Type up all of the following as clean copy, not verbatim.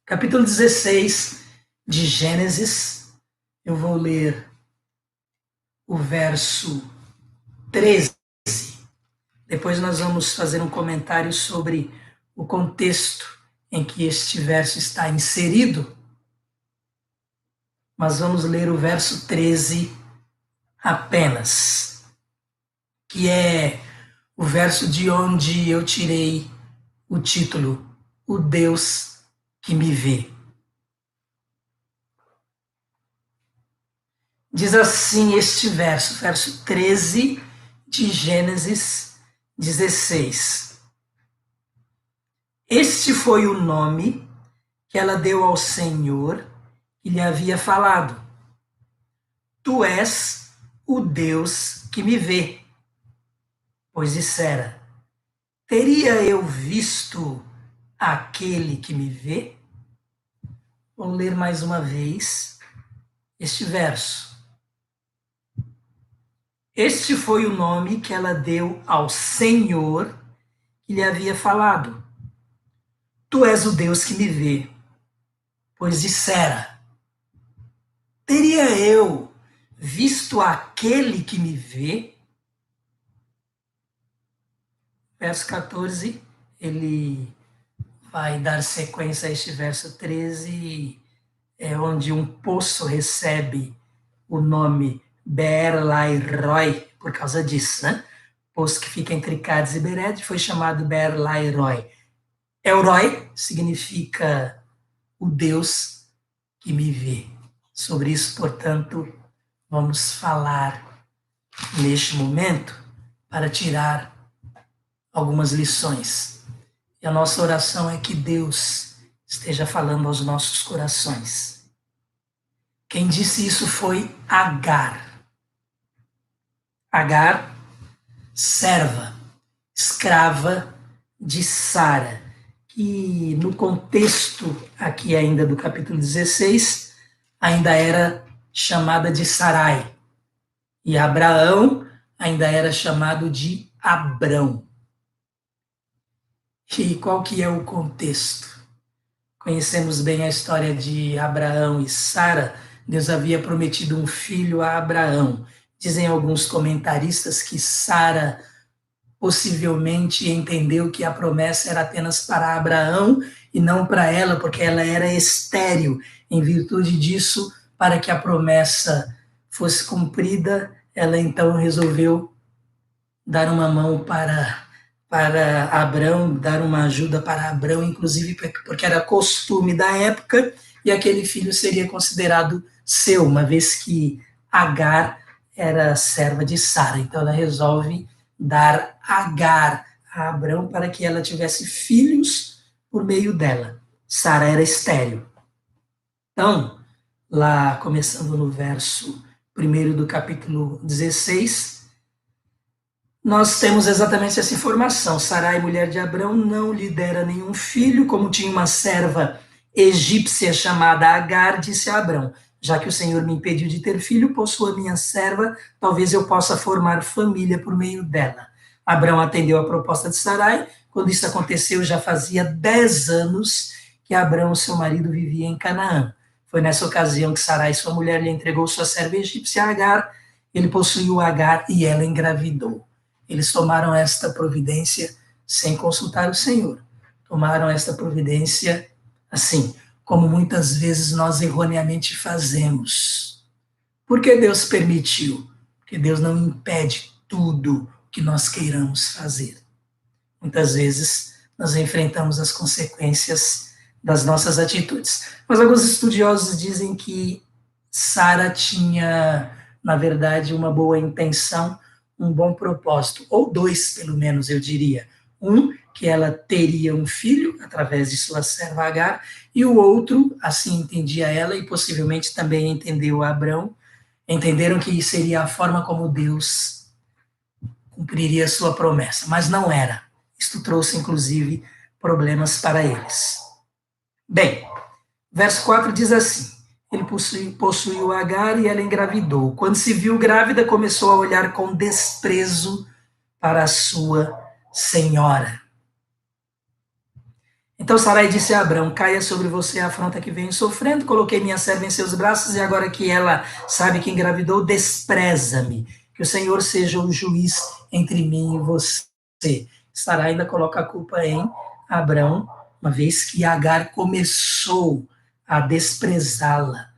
capítulo 16 de Gênesis. Eu vou ler o verso 13. Depois nós vamos fazer um comentário sobre o contexto em que este verso está inserido. Mas vamos ler o verso 13 apenas, que é o verso de onde eu tirei o título, O Deus que me vê. Diz assim este verso 13 de Gênesis 16. Este foi o nome que ela deu ao Senhor que lhe havia falado: Tu és o Deus que me vê. Pois dissera: Teria eu visto aquele que me vê? Vou ler mais uma vez este verso. Este foi o nome que ela deu ao Senhor que lhe havia falado: Tu és o Deus que me vê. Pois dissera: Teria eu visto aquele que me vê? Verso 14, ele vai dar sequência a este verso 13, onde um poço recebe o nome Beer-Lahai-Roi por causa disso, né? Poço que fica entre Cádiz e Bered foi chamado Beer-Lahai-Roi. El-Roi significa o Deus que me vê. Sobre isso, portanto, vamos falar neste momento para tirar algumas lições. E a nossa oração é que Deus esteja falando aos nossos corações. Quem disse isso foi Agar. Agar, serva, escrava de Sara, que no contexto aqui ainda do capítulo 16, ainda era chamada de Sarai. E Abraão ainda era chamado de Abrão. E qual que é o contexto? Conhecemos bem a história de Abraão e Sara. Deus havia prometido um filho a Abraão. Dizem alguns comentaristas que Sara possivelmente entendeu que a promessa era apenas para Abraão e não para ela, porque ela era estéril. Em virtude disso, para que a promessa fosse cumprida, ela então resolveu dar uma mão para Abrão, dar uma ajuda para Abrão, inclusive porque era costume da época, e aquele filho seria considerado seu, uma vez que Agar era serva de Sara. Então ela resolve dar Agar a Abrão para que ela tivesse filhos por meio dela. Sara era estéril. Então, lá começando no verso 1 do capítulo 16, nós temos exatamente essa informação. Sarai, mulher de Abrão, não lhe dera nenhum filho, como tinha uma serva egípcia chamada Agar, disse a Abrão: já que o Senhor me impediu de ter filho, possua minha serva, talvez eu possa formar família por meio dela. Abrão atendeu a proposta de Sarai. Quando isso aconteceu, já fazia 10 anos que Abrão, seu marido, vivia em Canaã. Foi nessa ocasião que Sarai, sua mulher, lhe entregou sua serva egípcia Agar. Ele possuiu Agar e ela engravidou. Eles tomaram esta providência sem consultar o Senhor. Tomaram esta providência assim, como muitas vezes nós erroneamente fazemos. Por que Deus permitiu? Porque Deus não impede tudo que nós queiramos fazer. Muitas vezes nós enfrentamos as consequências das nossas atitudes. Mas alguns estudiosos dizem que Sara tinha, na verdade, uma boa intenção, um bom propósito, ou dois, pelo menos, eu diria. Um, que ela teria um filho através de sua serva Agar, e o outro, assim entendia ela, e possivelmente também entendeu Abrão, entenderam que seria a forma como Deus cumpriria sua promessa, mas não era. Isto trouxe, inclusive, problemas para eles. Bem, verso 4 diz assim: ele possuiu Agar e ela engravidou. Quando se viu grávida, começou a olhar com desprezo para a sua senhora. Então Sarai disse a Abrão: caia sobre você a afronta que venho sofrendo, coloquei minha serva em seus braços, e agora que ela sabe que engravidou, despreza-me. Que o Senhor seja o juiz entre mim e você. Sarai ainda coloca a culpa em Abrão, uma vez que Agar começou a desprezá-la.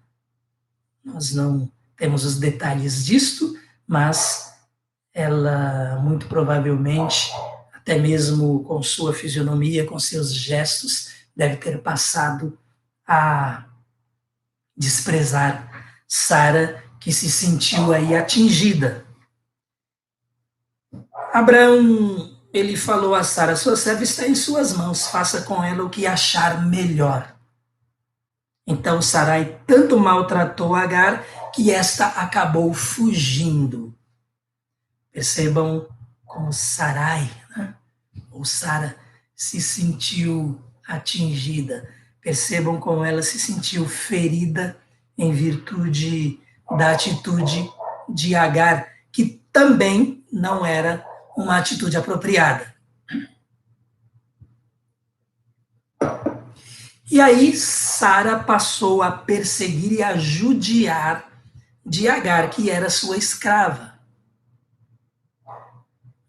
Nós não temos os detalhes disto, mas ela muito provavelmente, até mesmo com sua fisionomia, com seus gestos, deve ter passado a desprezar Sara, que se sentiu aí atingida. Abraão, ele falou a Sara: sua serva está em suas mãos, faça com ela o que achar melhor. Então Sarai tanto maltratou Agar que esta acabou fugindo. Percebam como Sarai, né, ou Sara, se sentiu atingida. Percebam como ela se sentiu ferida em virtude da atitude de Agar, que também não era uma atitude apropriada. E aí Sara passou a perseguir e a judiar de Agar, que era sua escrava.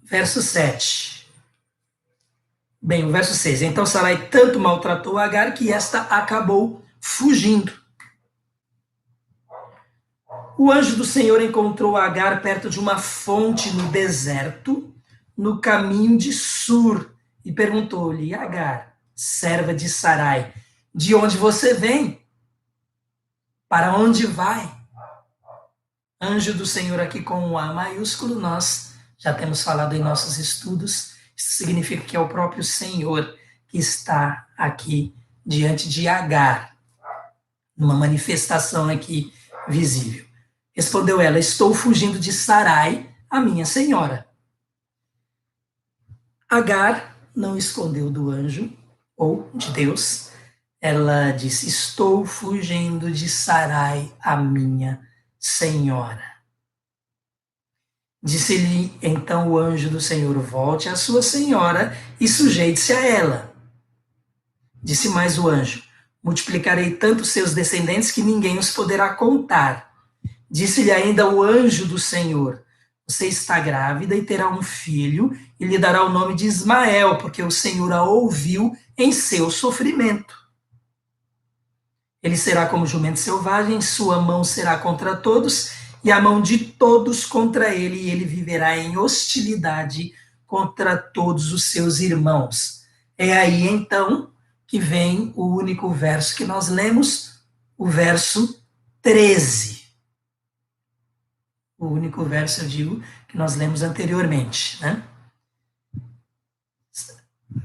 Verso 7. Bem, o verso 6. Então Sarai tanto maltratou Agar que esta acabou fugindo. O anjo do Senhor encontrou Agar perto de uma fonte no deserto, no caminho de Sur, e perguntou-lhe: Agar, serva de Sarai, de onde você vem? Para onde vai? Anjo do Senhor aqui com um A maiúsculo, nós já temos falado em nossos estudos. Isso significa que é o próprio Senhor que está aqui diante de Agar, numa manifestação aqui visível. Respondeu ela: estou fugindo de Sarai, a minha senhora. Agar não escondeu do anjo, ou de Deus. Ela disse: estou fugindo de Sarai, a minha senhora. Disse-lhe então o anjo do Senhor: volte à sua senhora e sujeite-se a ela. Disse mais o anjo: multiplicarei tanto seus descendentes que ninguém os poderá contar. Disse-lhe ainda o anjo do Senhor: você está grávida e terá um filho, e lhe dará o nome de Ismael, porque o Senhor a ouviu em seu sofrimento. Ele será como jumento selvagem, sua mão será contra todos, e a mão de todos contra ele, e ele viverá em hostilidade contra todos os seus irmãos. É aí, então, que vem o único verso que nós lemos, o verso 13. O único verso, eu digo, que nós lemos anteriormente, né?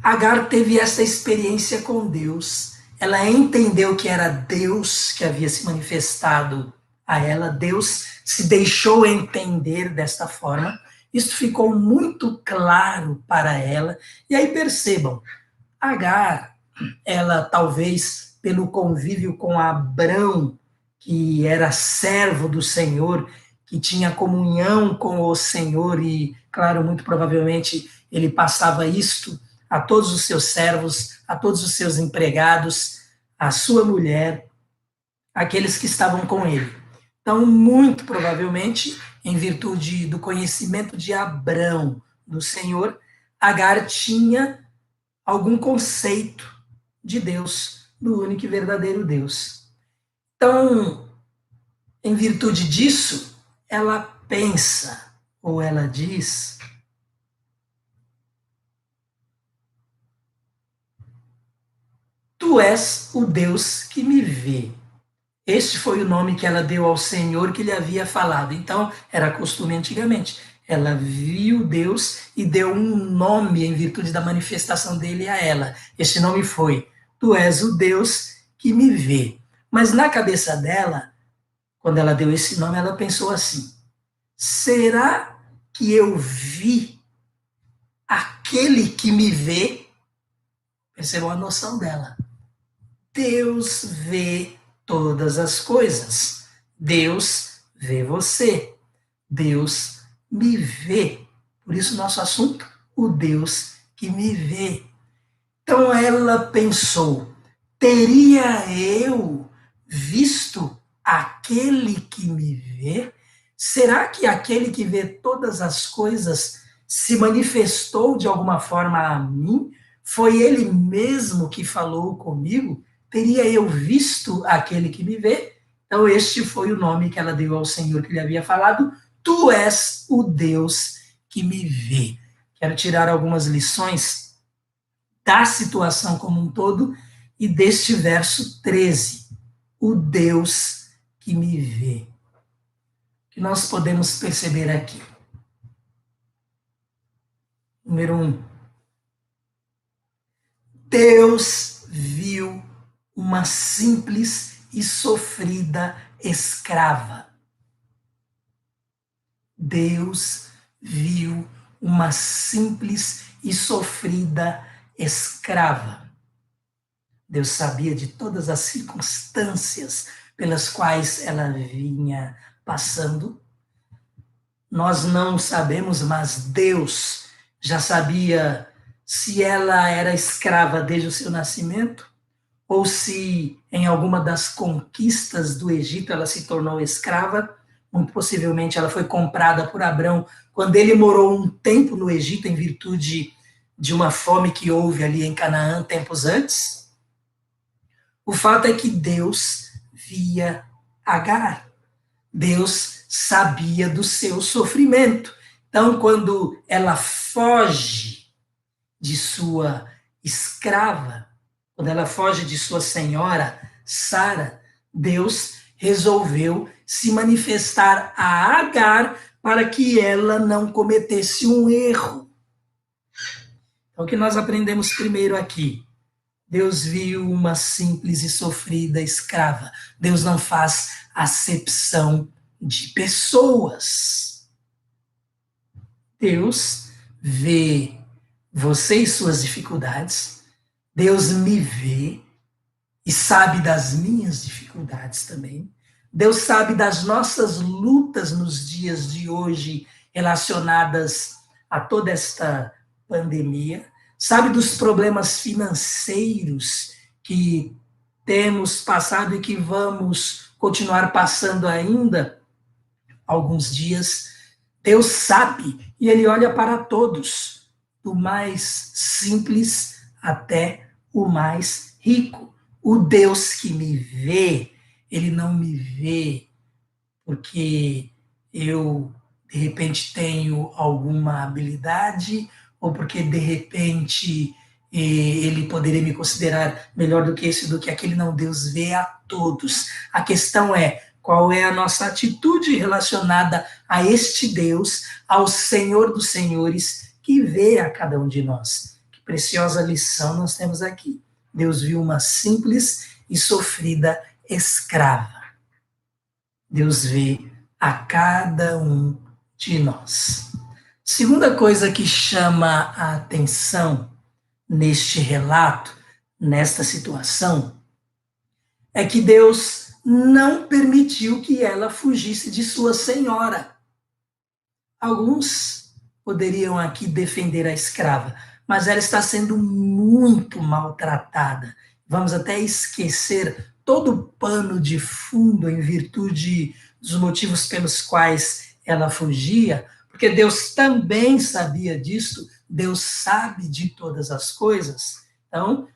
Agar teve essa experiência com Deus. Ela entendeu que era Deus que havia se manifestado a ela. Deus se deixou entender desta forma. Isso ficou muito claro para ela. E aí percebam, Agar, ela talvez pelo convívio com Abrão, que era servo do Senhor, que tinha comunhão com o Senhor e, claro, muito provavelmente ele passava isto a todos os seus servos, a todos os seus empregados, a sua mulher, aqueles que estavam com ele. Então, muito provavelmente, em virtude do conhecimento de Abrão do Senhor, Agar tinha algum conceito de Deus, do único e verdadeiro Deus. Então, em virtude disso, ela pensa, ou ela diz: tu és o Deus que me vê. Este foi o nome que ela deu ao Senhor que lhe havia falado. Então, era costume antigamente. Ela viu Deus e deu um nome em virtude da manifestação dele a ela. Este nome foi: tu és o Deus que me vê. Mas na cabeça dela, quando ela deu esse nome, ela pensou assim: será que eu vi aquele que me vê? Percebam a noção dela. Deus vê todas as coisas. Deus vê você. Deus me vê. Por isso, nosso assunto: o Deus que me vê. Então ela pensou: teria eu visto aquele que me vê? Será que aquele que vê todas as coisas se manifestou de alguma forma a mim? Foi ele mesmo que falou comigo? Teria eu visto aquele que me vê? Então, este foi o nome que ela deu ao Senhor que lhe havia falado: Tu és o Deus que me vê. Quero tirar algumas lições da situação como um todo e deste verso 13, o Deus que me vê. O que nós podemos perceber aqui? Número 1. Deus viu uma simples e sofrida escrava. Deus viu uma simples e sofrida escrava. Deus sabia de todas as circunstâncias pelas quais ela vinha passando. Nós não sabemos, mas Deus já sabia se ela era escrava desde o seu nascimento, ou se em alguma das conquistas do Egito ela se tornou escrava. Muito possivelmente ela foi comprada por Abrão quando ele morou um tempo no Egito em virtude de uma fome que houve ali em Canaã tempos antes. O fato é que Deus via Agar. Deus sabia do seu sofrimento. Então, quando ela foge de sua escrava, quando ela foge de sua senhora, Sara, Deus resolveu se manifestar a Agar para que ela não cometesse um erro. Então, o que nós aprendemos primeiro aqui? Deus viu uma simples e sofrida escrava. Deus não faz acepção de pessoas. Deus vê você e suas dificuldades. Deus me vê e sabe das minhas dificuldades também. Deus sabe das nossas lutas nos dias de hoje relacionadas a toda esta pandemia. Sabe dos problemas financeiros que temos passado e que vamos continuar passando ainda alguns dias. Deus sabe e Ele olha para todos, do mais simples até o mais rico. O Deus que me vê, Ele não me vê porque eu, de repente, tenho alguma habilidade ou porque, de repente, ele poderia me considerar melhor do que esse, do que aquele. Não, Deus vê a todos. A questão é, qual é a nossa atitude relacionada a este Deus, ao Senhor dos Senhores, que vê a cada um de nós. Que preciosa lição nós temos aqui. Deus viu uma simples e sofrida escrava. Deus vê a cada um de nós. Segunda coisa que chama a atenção neste relato, nesta situação, é que Deus não permitiu que ela fugisse de sua senhora. Alguns poderiam aqui defender a escrava, mas ela está sendo muito maltratada. Vamos até esquecer todo o pano de fundo em virtude dos motivos pelos quais ela fugia, porque Deus também sabia disso, Deus sabe de todas as coisas. Então,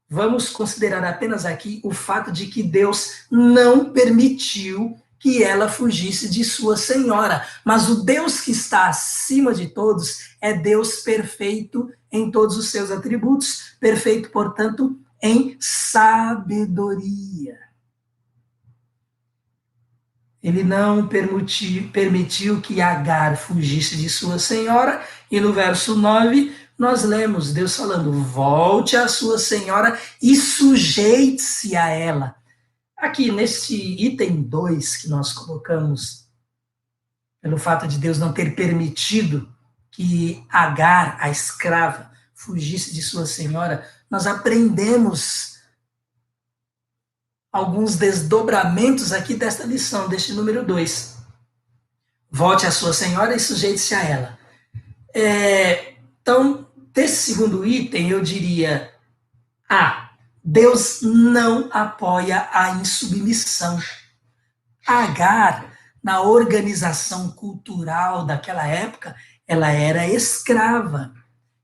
vamos considerar apenas aqui o fato de que Deus não permitiu que ela fugisse de sua senhora. Mas o Deus que está acima de todos é Deus perfeito em todos os seus atributos, perfeito, portanto, em sabedoria. Ele não permitiu que Agar fugisse de sua senhora, e no verso 9 nós lemos Deus falando: volte à sua senhora e sujeite-se a ela. Aqui, nesse item 2 que nós colocamos, pelo fato de Deus não ter permitido que Agar, a escrava, fugisse de sua senhora, nós aprendemos alguns desdobramentos aqui desta lição, deste número 2. Volte à sua senhora e sujeite-se a ela. Então, desse segundo item, eu diria, A. Deus não apoia a insubmissão. Agar, na organização cultural daquela época, ela era escrava.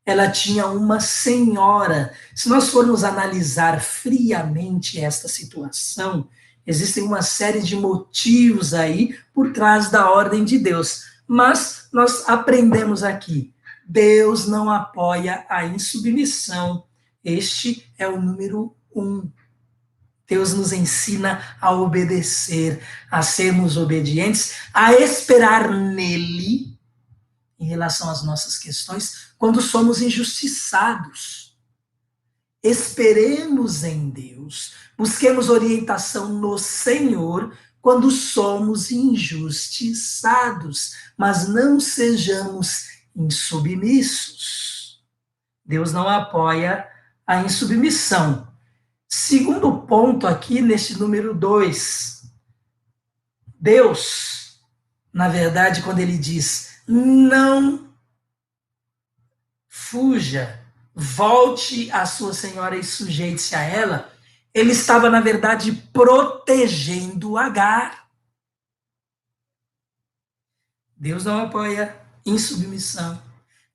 Ela tinha uma senhora. Se nós formos analisar friamente esta situação, existem uma série de motivos aí por trás da ordem de Deus. Mas nós aprendemos aqui: Deus não apoia a insubmissão. Este é o número 1. Deus nos ensina a obedecer, a sermos obedientes, a esperar nele em relação às nossas questões quando somos injustiçados. Esperemos em Deus, busquemos orientação no Senhor quando somos injustiçados, mas não sejamos insubmissos. Deus não apoia a insubmissão. Segundo ponto aqui, neste número 2, Deus, na verdade, quando ele diz, não fuja, volte à sua senhora e sujeite-se a ela, ele estava, na verdade, protegendo Agar. Deus não apoia insubmissão.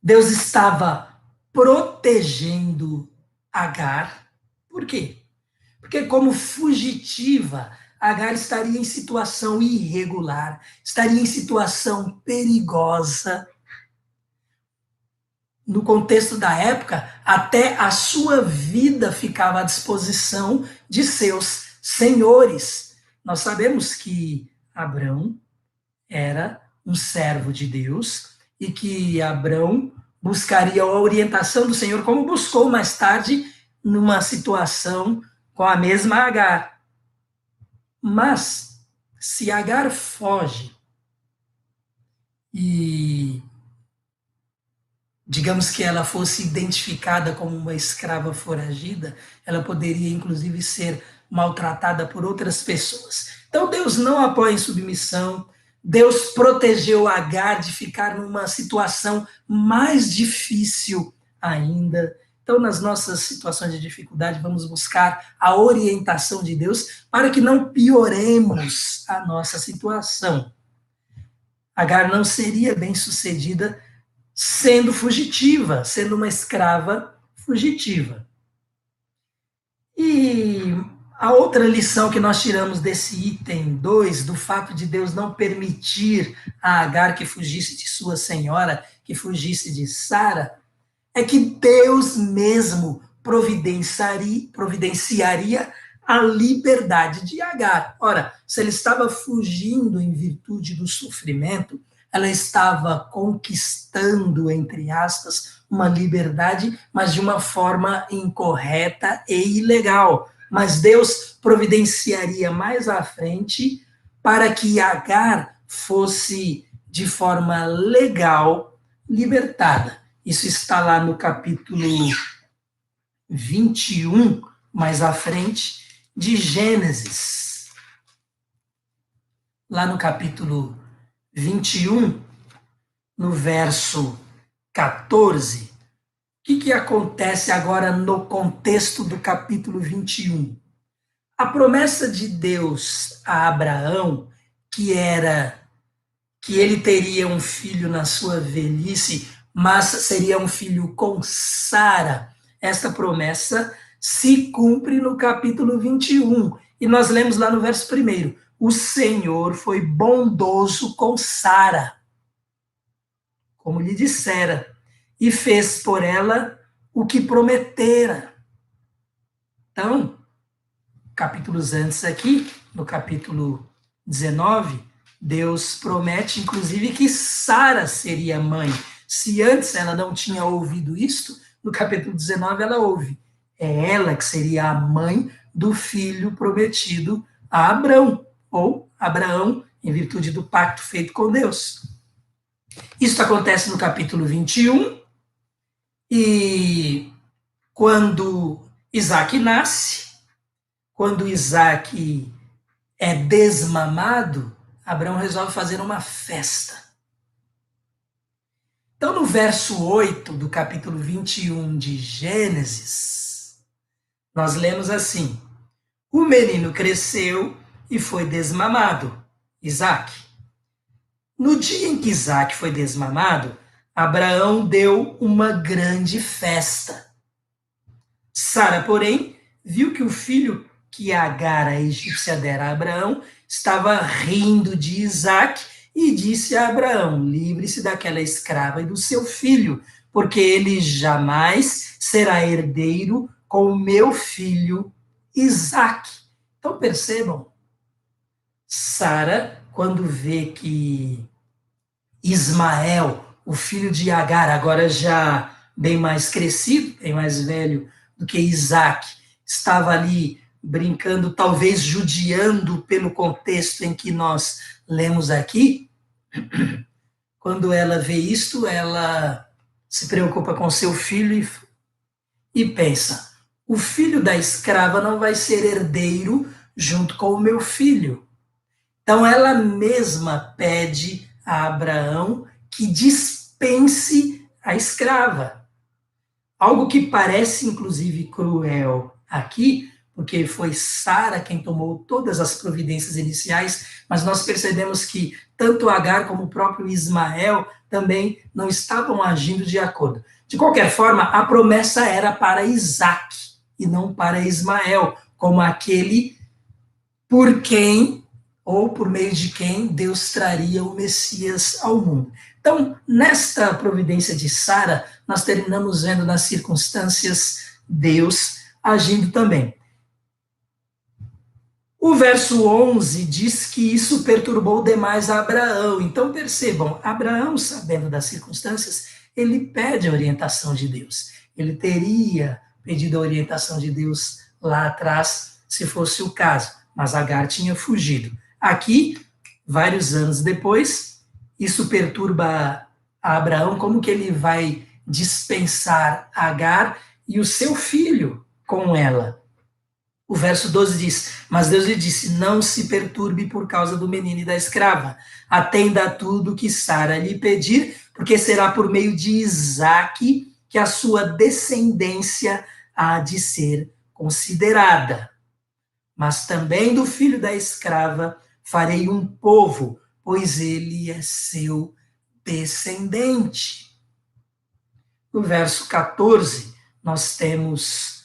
Deus estava protegendo Agar. Por quê? Porque como fugitiva, Agar estaria em situação irregular, estaria em situação perigosa. No contexto da época, até a sua vida ficava à disposição de seus senhores. Nós sabemos que Abrão era um servo de Deus e que Abrão buscaria a orientação do Senhor, como buscou mais tarde numa situação com a mesma Agar. Mas, se Agar foge e, digamos que ela fosse identificada como uma escrava foragida, ela poderia, inclusive, ser maltratada por outras pessoas. Então, Deus não apoia em submissão. Deus protegeu Agar de ficar numa situação mais difícil ainda. Então, nas nossas situações de dificuldade, vamos buscar a orientação de Deus para que não pioremos a nossa situação. Agar não seria bem-sucedida sendo fugitiva, sendo uma escrava fugitiva. E a outra lição que nós tiramos desse item 2, do fato de Deus não permitir a Agar que fugisse de sua senhora, que fugisse de Sara, é que Deus mesmo providenciaria a liberdade de Agar. Ora, se ele estava fugindo em virtude do sofrimento, ela estava conquistando, entre aspas, uma liberdade, mas de uma forma incorreta e ilegal. Mas Deus providenciaria mais à frente para que Agar fosse, de forma legal, libertada. Isso está lá no capítulo 21, mais à frente, de Gênesis. Lá no capítulo 21, no verso 14, o que acontece agora no contexto do capítulo 21? A promessa de Deus a Abraão, que era que ele teria um filho na sua velhice, mas seria um filho com Sara. Esta promessa se cumpre no capítulo 21. E nós lemos lá no verso 1, o Senhor foi bondoso com Sara, como lhe dissera, e fez por ela o que prometera. Então, capítulos antes aqui, no capítulo 19, Deus promete, inclusive, que Sara seria mãe. Se antes ela não tinha ouvido isto, no capítulo 19 ela ouve. É ela que seria a mãe do filho prometido a Abrão, ou Abraão, em virtude do pacto feito com Deus. Isso acontece no capítulo 21, e quando Isaac nasce, quando Isaac é desmamado, Abraão resolve fazer uma festa. Então, no verso 8 do capítulo 21 de Gênesis, Nós lemos assim: o menino cresceu e foi desmamado, Isaque. No dia em que Isaque foi desmamado, Abraão deu uma grande festa. Sara, porém, viu que o filho que Agar, a egípcia, dera a Abraão, estava rindo de Isaque e disse a Abraão: livre-se daquela escrava e do seu filho, porque ele jamais será herdeiro com o meu filho Isaque. Então percebam, Sara, quando vê que Ismael, o filho de Agar, agora já bem mais crescido, bem mais velho do que Isaac, estava ali brincando, talvez judiando pelo contexto em que nós lemos aqui. Quando ela vê isto, ela se preocupa com seu filho e pensa: o filho da escrava não vai ser herdeiro junto com o meu filho. Então ela mesma pede a Abraão que dispense a escrava. Algo que parece, inclusive, cruel aqui, porque foi Sara quem tomou todas as providências iniciais, mas nós percebemos que tanto Agar como o próprio Ismael também não estavam agindo de acordo. De qualquer forma, a promessa era para Isaac e não para Ismael, como aquele por quem ou por meio de quem Deus traria o Messias ao mundo. Então, nesta providência de Sara, nós terminamos vendo nas circunstâncias Deus agindo também. O verso 11 diz que isso perturbou demais a Abraão. Então, percebam, Abraão, sabendo das circunstâncias, ele pede a orientação de Deus. Ele teria pedido a orientação de Deus lá atrás, se fosse o caso, mas Agar tinha fugido. Aqui, vários anos depois, isso perturba a Abraão, como que ele vai dispensar Agar e o seu filho com ela. O verso 12 diz: mas Deus lhe disse: não se perturbe por causa do menino e da escrava, atenda a tudo que Sara lhe pedir, porque será por meio de Isaque que a sua descendência há de ser considerada. Mas também do filho da escrava farei um povo, pois ele é seu descendente. No verso 14, nós temos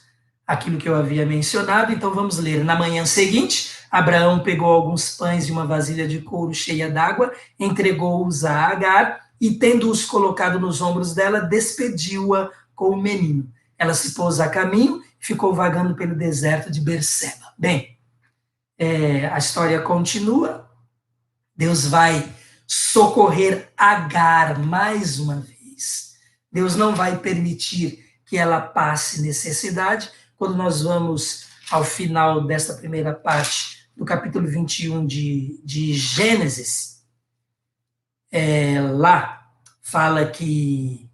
aquilo que eu havia mencionado, então vamos ler. Na manhã seguinte, Abraão pegou alguns pães e uma vasilha de couro cheia d'água, entregou-os a Agar e, tendo-os colocado nos ombros dela, despediu-a com o menino. Ela se pôs a caminho e ficou vagando pelo deserto de Berseba. Bem, a história continua. Deus vai socorrer Agar mais uma vez. Deus não vai permitir que ela passe necessidade. Quando nós vamos ao final desta primeira parte do capítulo 21 de Gênesis, lá fala que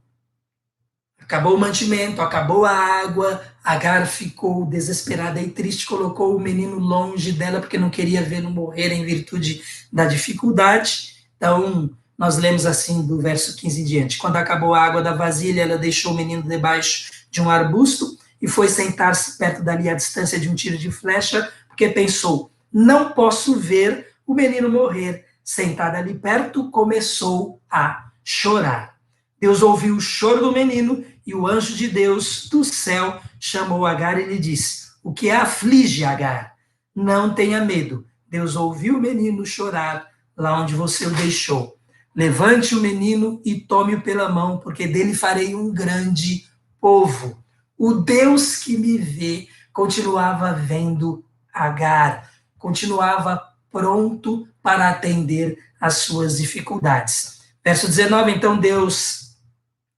acabou o mantimento, acabou a água, Agar ficou desesperada e triste, colocou o menino longe dela porque não queria vê-lo morrer em virtude da dificuldade. Então, nós lemos assim do verso 15 em diante. Quando acabou a água da vasilha, ela deixou o menino debaixo de um arbusto e foi sentar-se perto dali à distância de um tiro de flecha, porque pensou: não posso ver o menino morrer. Sentada ali perto, começou a chorar. Deus ouviu o choro do menino e o anjo de Deus do céu chamou Agar e lhe disse: o que a aflige, Agar? Não tenha medo. Deus ouviu o menino chorar lá onde você o deixou. Levante o menino e tome-o pela mão, porque dele farei um grande povo. O Deus que me vê continuava vendo Agar, continuava pronto para atender às suas dificuldades. Verso 19, então Deus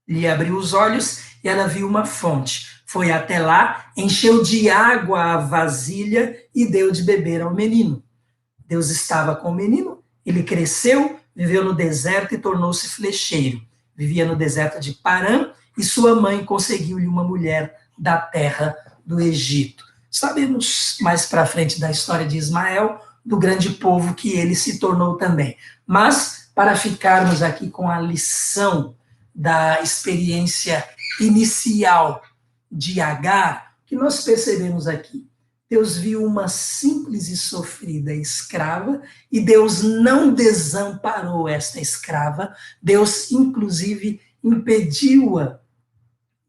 lhe abriu os olhos e ela viu uma fonte. Foi até lá, encheu de água a vasilha e deu de beber ao menino. Deus estava com o menino, ele cresceu, viveu no deserto e tornou-se flecheiro. Vivia no deserto de Parã e sua mãe conseguiu-lhe uma mulher da terra do Egito. Sabemos mais para frente da história de Ismael, do grande povo que ele se tornou também. Mas, para ficarmos aqui com a lição da experiência inicial de Agar, que nós percebemos aqui? Deus viu uma simples e sofrida escrava e Deus não desamparou esta escrava, Deus, inclusive, impediu-a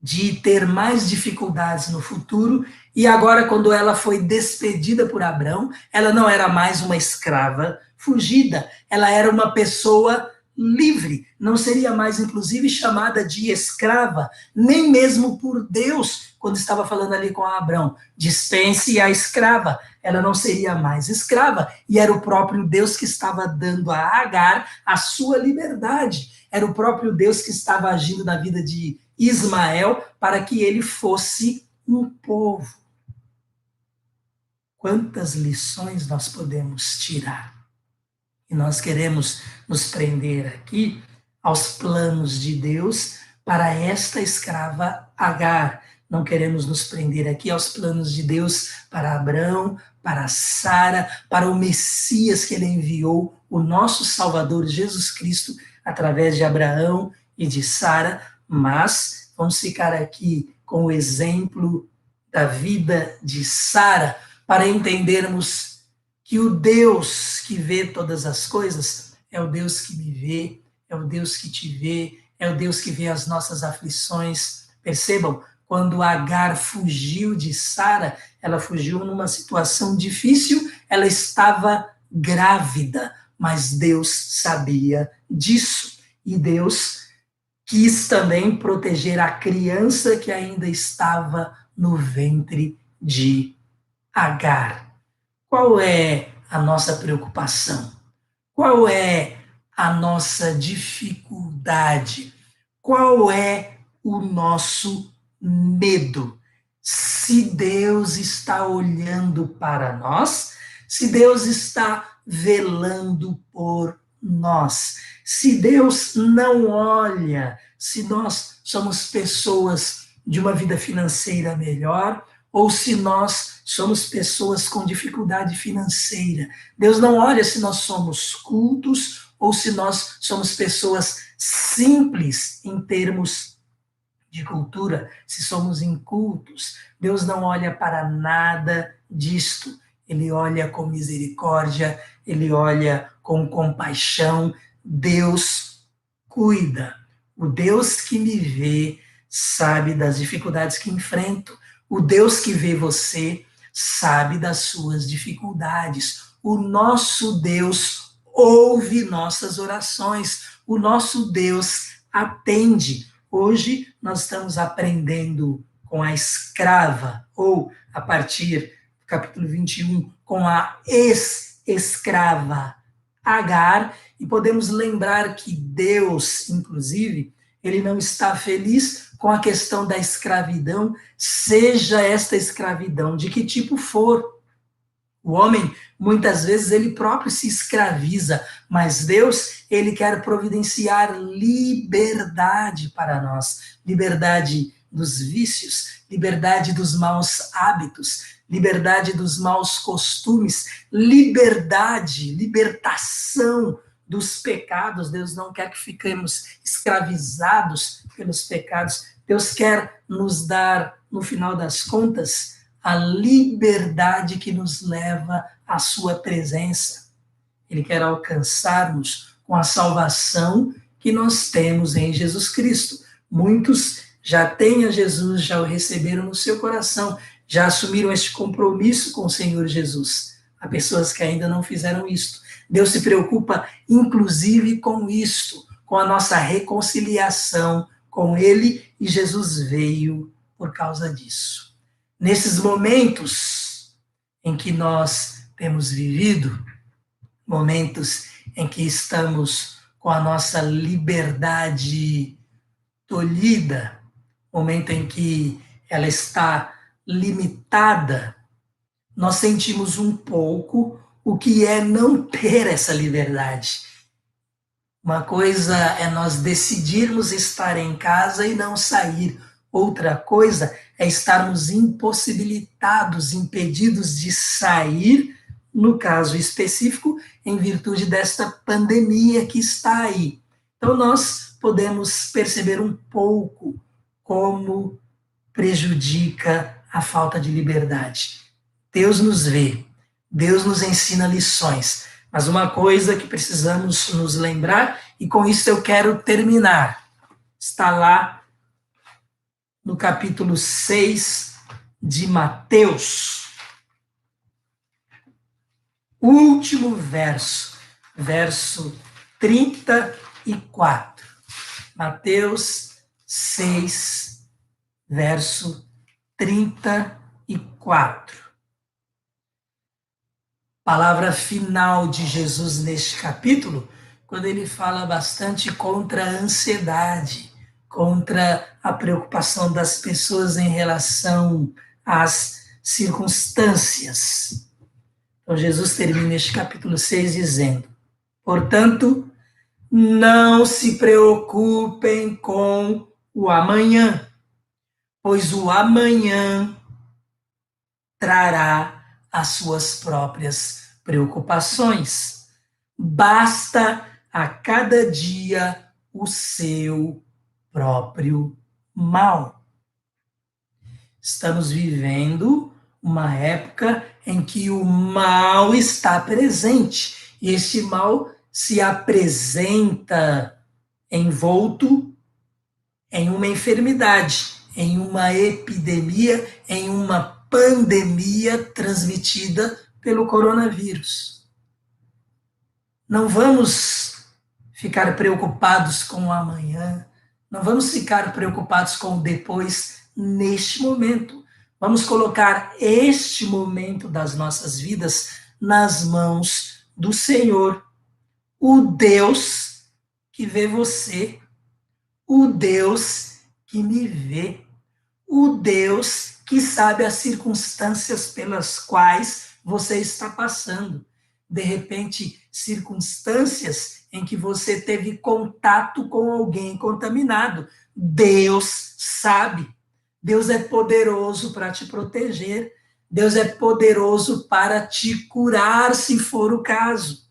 de ter mais dificuldades no futuro, e agora, quando ela foi despedida por Abrão, ela não era mais uma escrava fugida, ela era uma pessoa livre, não seria mais, inclusive, chamada de escrava, nem mesmo por Deus, quando estava falando ali com Abrão, dispense a escrava, ela não seria mais escrava, e era o próprio Deus que estava dando a Agar a sua liberdade, era o próprio Deus que estava agindo na vida de Ismael para que ele fosse um povo. Quantas lições nós podemos tirar? E nós queremos nos prender aqui aos planos de Deus para esta escrava Agar. Não queremos nos prender aqui aos planos de Deus para Abrão, para Sara, para o Messias que ele enviou, o nosso Salvador Jesus Cristo, através de Abraão e de Sara, mas vamos ficar aqui com o exemplo da vida de Sara para entendermos que o Deus que vê todas as coisas é o Deus que me vê, é o Deus que te vê, é o Deus que vê as nossas aflições. Percebam, quando Agar fugiu de Sara, ela fugiu numa situação difícil, ela estava grávida, mas Deus sabia disso. E Deus quis também proteger a criança que ainda estava no ventre de Agar. Qual é a nossa preocupação? Qual é a nossa dificuldade? Qual é o nosso medo? Se Deus está olhando para nós, se Deus está velando por nós, se Deus não olha, se nós somos pessoas de uma vida financeira melhor, ou se nós somos pessoas com dificuldade financeira. Deus não olha se nós somos cultos ou se nós somos pessoas simples em termos de cultura, se somos incultos. Deus não olha para nada disto. Ele olha com misericórdia, ele olha com compaixão. Deus cuida. O Deus que me vê sabe das dificuldades que enfrento. O Deus que vê você sabe das suas dificuldades. O nosso Deus ouve nossas orações. O nosso Deus atende. Hoje nós estamos aprendendo com a escrava, ou a partir do capítulo 21, com a ex-escrava Agar, e podemos lembrar que Deus, inclusive, ele não está feliz com a questão da escravidão, seja esta escravidão de que tipo for. O homem, muitas vezes, ele próprio se escraviza, mas Deus, ele quer providenciar liberdade para nós. Liberdade dos vícios, liberdade dos maus hábitos, liberdade dos maus costumes, liberdade, libertação dos pecados. Deus não quer que fiquemos escravizados pelos pecados. Deus quer nos dar, no final das contas, a liberdade que nos leva à sua presença. Ele quer alcançar-nos com a salvação que nós temos em Jesus Cristo. Muitos já têm a Jesus, já o receberam no seu coração, já assumiram este compromisso com o Senhor Jesus. Há pessoas que ainda não fizeram isto. Deus se preocupa, inclusive, com isto, com a nossa reconciliação com Ele, e Jesus veio por causa disso. Nesses momentos em que nós temos vivido, momentos em que estamos com a nossa liberdade tolhida, momento em que ela está limitada, nós sentimos um pouco o que é não ter essa liberdade. Uma coisa é nós decidirmos estar em casa e não sair. Outra coisa é estarmos impossibilitados, impedidos de sair, no caso específico, em virtude desta pandemia que está aí. Então, nós podemos perceber um pouco como prejudica a falta de liberdade. Deus nos vê, Deus nos ensina lições, mas uma coisa que precisamos nos lembrar, e com isso eu quero terminar, está lá no capítulo 6 de Mateus, último verso, verso 34. Mateus 6, verso 34. Palavra final de Jesus neste capítulo, quando ele fala bastante contra a ansiedade, contra a preocupação das pessoas em relação às circunstâncias. Então Jesus termina este capítulo 6 dizendo: portanto, não se preocupem com o amanhã, pois o amanhã trará as suas próprias preocupações. Basta a cada dia o seu próprio mal. Estamos vivendo uma época em que o mal está presente, e este mal se apresenta envolto em uma enfermidade, em uma epidemia, em uma pandemia transmitida pelo coronavírus. Não vamos ficar preocupados com o amanhã, não vamos ficar preocupados com o depois neste momento. Vamos colocar este momento das nossas vidas nas mãos do Senhor, o Deus que vê você, o Deus que me vê, o Deus que sabe as circunstâncias pelas quais você está passando. De repente, circunstâncias em que você teve contato com alguém contaminado. Deus sabe. Deus é poderoso para te proteger. Deus é poderoso para te curar, se for o caso.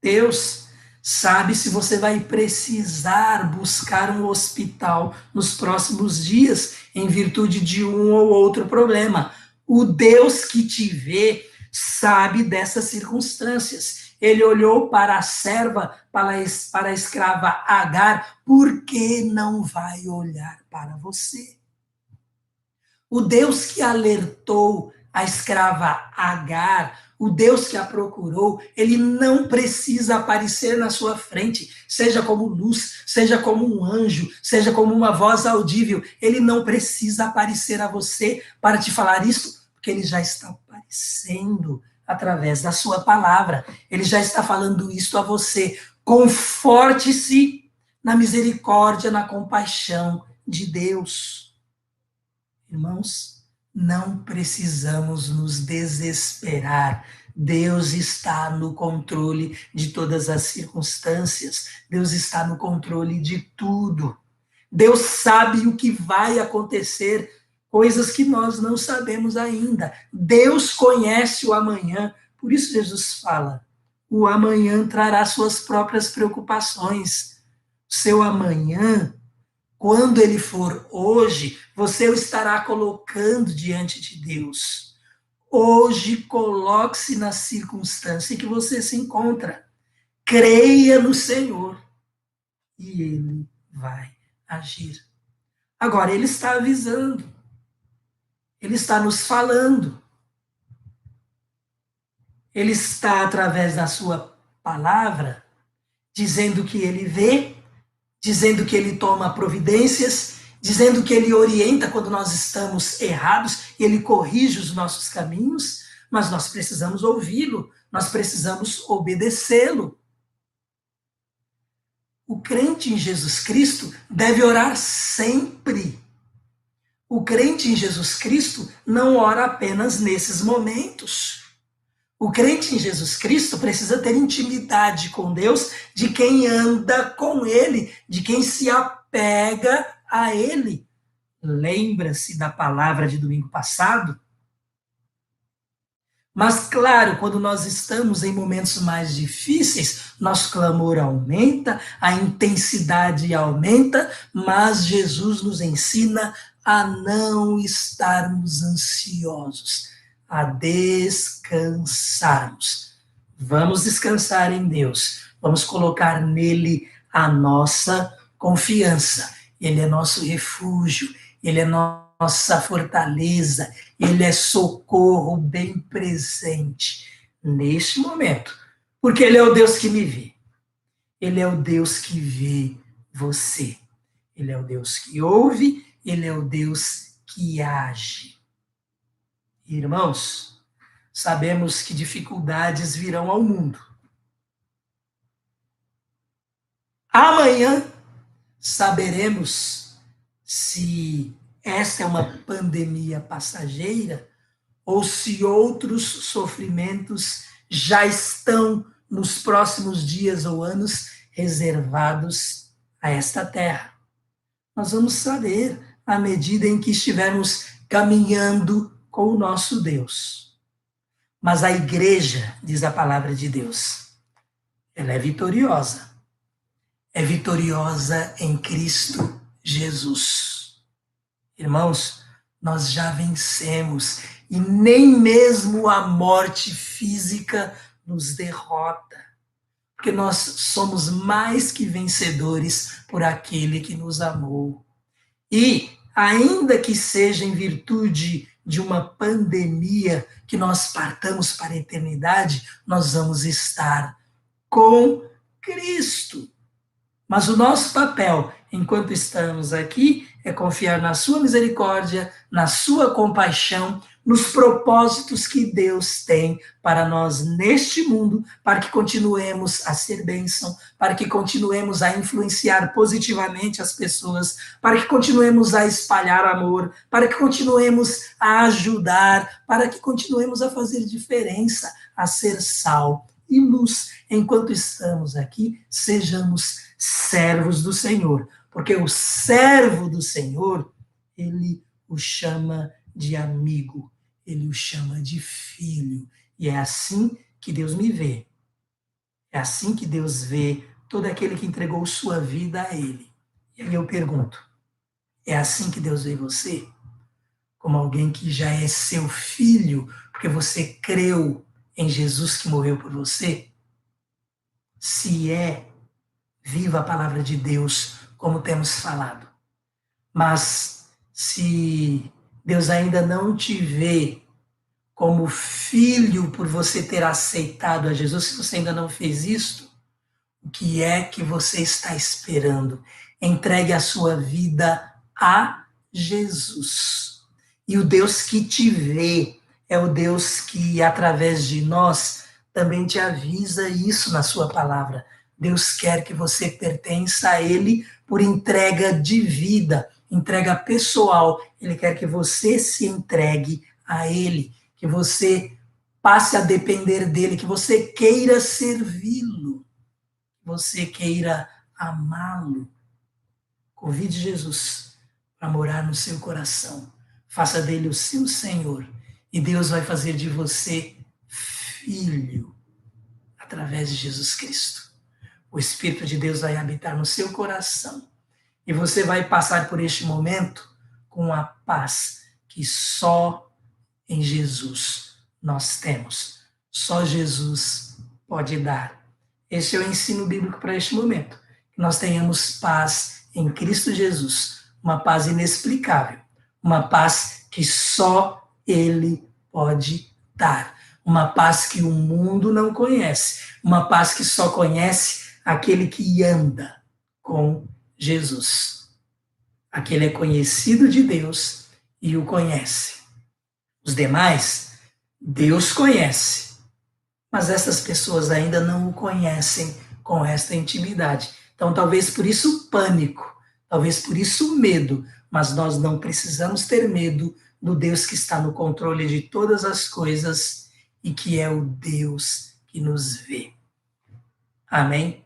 Deus sabe se você vai precisar buscar um hospital nos próximos dias em virtude de um ou outro problema. O Deus que te vê sabe dessas circunstâncias. Ele olhou para a serva, para a escrava Agar, por que não vai olhar para você? O Deus que alertou a escrava Agar, o Deus que a procurou, ele não precisa aparecer na sua frente, seja como luz, seja como um anjo, seja como uma voz audível. Ele não precisa aparecer a você para te falar isso, porque ele já está aparecendo através da sua palavra. Ele já está falando isso a você. Conforte-se na misericórdia, na compaixão de Deus. Irmãos, não precisamos nos desesperar. Deus está no controle de todas as circunstâncias. Deus está no controle de tudo. Deus sabe o que vai acontecer, coisas que nós não sabemos ainda. Deus conhece o amanhã. Por isso Jesus fala, o amanhã trará suas próprias preocupações. O seu amanhã, quando ele for hoje, você o estará colocando diante de Deus. Hoje, coloque-se na circunstância em que você se encontra. Creia no Senhor e ele vai agir. Agora, ele está avisando. Ele está nos falando. Ele está, através da sua palavra, dizendo que ele vê, dizendo que ele toma providências, dizendo que ele orienta quando nós estamos errados, ele corrige os nossos caminhos, mas nós precisamos ouvi-lo, nós precisamos obedecê-lo. O crente em Jesus Cristo deve orar sempre. O crente em Jesus Cristo não ora apenas nesses momentos. O crente em Jesus Cristo precisa ter intimidade com Deus, de quem anda com Ele, de quem se apega a Ele. Lembra-se da palavra de domingo passado? Mas, claro, quando nós estamos em momentos mais difíceis, nosso clamor aumenta, a intensidade aumenta, mas Jesus nos ensina a não estarmos ansiosos, a descansarmos. Vamos descansar em Deus, vamos colocar nele a nossa confiança. Ele é nosso refúgio, ele é nossa fortaleza, ele é socorro bem presente neste momento, porque ele é o Deus que me vê, ele é o Deus que vê você, ele é o Deus que ouve, ele é o Deus que age. Irmãos, sabemos que dificuldades virão ao mundo. Amanhã saberemos se esta é uma pandemia passageira ou se outros sofrimentos já estão nos próximos dias ou anos reservados a esta terra. Nós vamos saber à medida em que estivermos caminhando com o nosso Deus. Mas a igreja, diz a palavra de Deus, ela é vitoriosa. É vitoriosa em Cristo Jesus. Irmãos, nós já vencemos e nem mesmo a morte física nos derrota, porque nós somos mais que vencedores por aquele que nos amou. E, ainda que seja em virtude de uma pandemia que nós partamos para a eternidade, nós vamos estar com Cristo. Mas o nosso papel, enquanto estamos aqui, é confiar na sua misericórdia, na sua compaixão, nos propósitos que Deus tem para nós neste mundo, para que continuemos a ser bênção, para que continuemos a influenciar positivamente as pessoas, para que continuemos a espalhar amor, para que continuemos a ajudar, para que continuemos a fazer diferença, a ser sal e luz. Enquanto estamos aqui, sejamos servos do Senhor, porque o servo do Senhor, ele o chama de amigo, ele o chama de filho, e é assim que Deus me vê, é assim que Deus vê todo aquele que entregou sua vida a ele. E aí eu pergunto, é assim que Deus vê você? Como alguém que já é seu filho, porque você creu em Jesus que morreu por você? Se é, viva a palavra de Deus, como temos falado. Mas se Deus ainda não te vê como filho por você ter aceitado a Jesus, se você ainda não fez isto, o que é que você está esperando? Entregue a sua vida a Jesus. E o Deus que te vê é o Deus que, através de nós, também te avisa isso na sua palavra. Deus quer que você pertença a Ele por entrega de vida, entrega pessoal. Ele quer que você se entregue a Ele, que você passe a depender dEle, que você queira servi-lo, que você queira amá-lo. Convide Jesus para morar no seu coração. Faça dele o seu Senhor. E Deus vai fazer de você filho através de Jesus Cristo. O Espírito de Deus vai habitar no seu coração. E você vai passar por este momento com a paz que só em Jesus nós temos. Só Jesus pode dar. Esse é o ensino bíblico para este momento. Que nós tenhamos paz em Cristo Jesus. Uma paz inexplicável. Uma paz que só Ele pode dar. Uma paz que o mundo não conhece. Uma paz que só conhece aquele que anda com Jesus. Aquele é conhecido de Deus e o conhece. Os demais, Deus conhece. Mas essas pessoas ainda não o conhecem com esta intimidade. Então, talvez por isso o pânico, talvez por isso o medo, mas nós não precisamos ter medo do Deus que está no controle de todas as coisas e que é o Deus que nos vê. Amém?